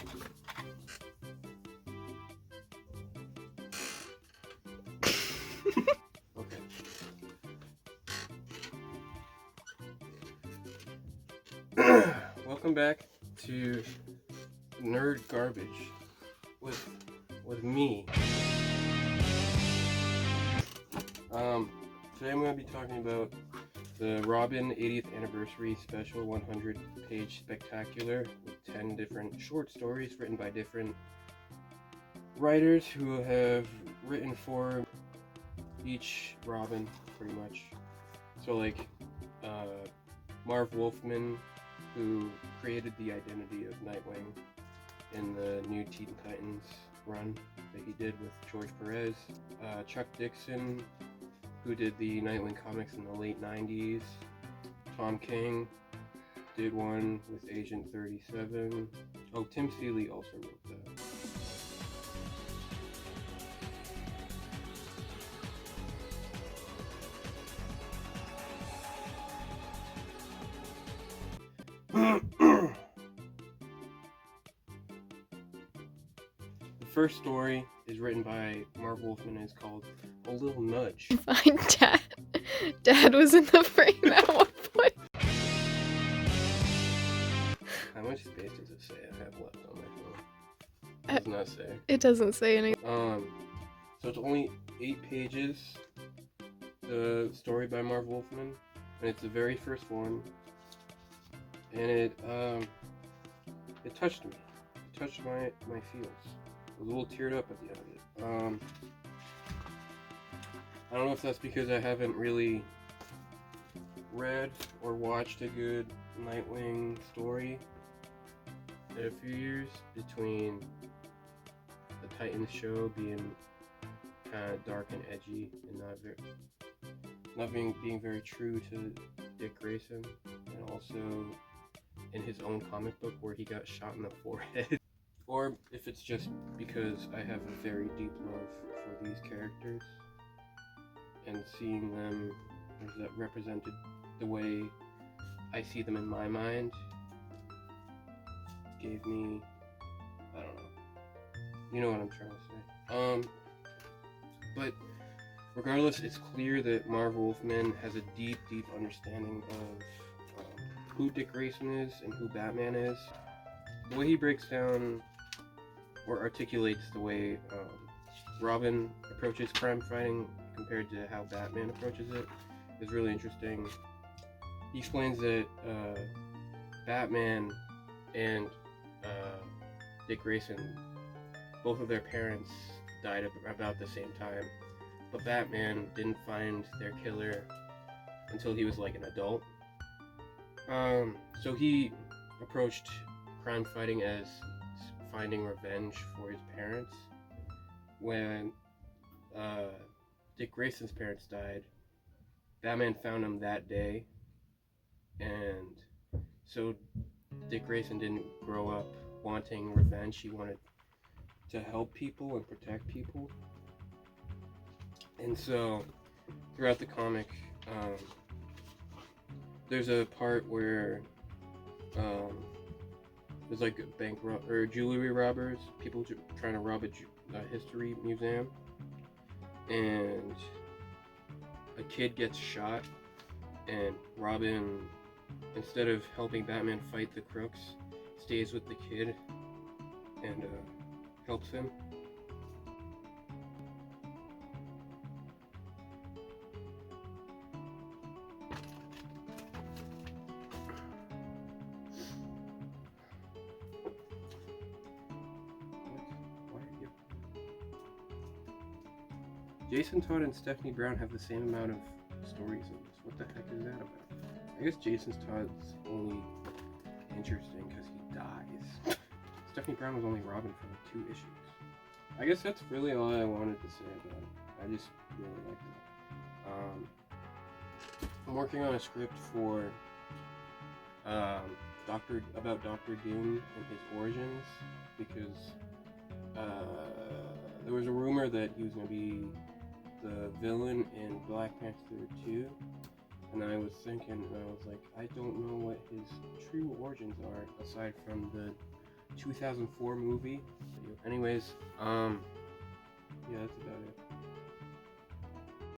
Okay. Welcome back to Nerd Garbage with me. Today I'm going to be talking about the Robin 80th Anniversary Special 100-page spectacular with 10 different short stories written by different writers who have written for each Robin, pretty much. So like Marv Wolfman, who created the identity of Nightwing in the new Teen Titans run that he did with George Perez. Chuck Dixon, who did the Nightwing comics in the late 90s. Tom King did one with Agent 37. Oh, Tim Seeley also wrote that. The first story is written by Marv Wolfman and is called A Little Nudge. Fine, Dad. Dad was in the frame at one point. How much space does it say I have left on my phone? It does not say. It doesn't say anything. So it's only 8 pages. The story by Marv Wolfman, and it's the very first one. And it touched me. It touched my feels. I was a little teared up at the end of it. I don't know if that's because I haven't really read or watched a good Nightwing story in a few years, between the Titans show being kind of dark and edgy and not being very true to Dick Grayson, and also in his own comic book where he got shot in the forehead. Or if it's just because I have a very deep love for these characters, and seeing them represented the way I see them in my mind gave me, I don't know, you know what I'm trying to say. But regardless, it's clear that Marv Wolfman has a deep understanding of who Dick Grayson is and who Batman is. The way he breaks down or articulates the way Robin approaches crime fighting compared to how Batman approaches it is really interesting. He explains that Batman and Dick Grayson, both of their parents died about the same time, but Batman didn't find their killer until he was like an adult. So he approached crime fighting as finding revenge for his parents. When Dick Grayson's parents died, Batman found him that day, and so Dick Grayson didn't grow up wanting revenge. He wanted to help people and protect people. And so throughout the comic, there's a part where there's like jewelry robbers, people trying to rob a history museum, and a kid gets shot, and Robin, instead of helping Batman fight the crooks, stays with the kid and helps him. Jason Todd and Stephanie Brown have the same amount of stories in this. What the heck is that about? I guess Jason Todd's only interesting because he dies. Stephanie Brown was only Robin for like 2 issues. I guess that's really all I wanted to say about it. I just really like it. I'm working on a script for Dr. Doom and his origins, because there was a rumor that he was going to be the villain in Black Panther 2, and I was thinking, and I was like, I don't know what his true origins are, aside from the 2004 movie. Anyways,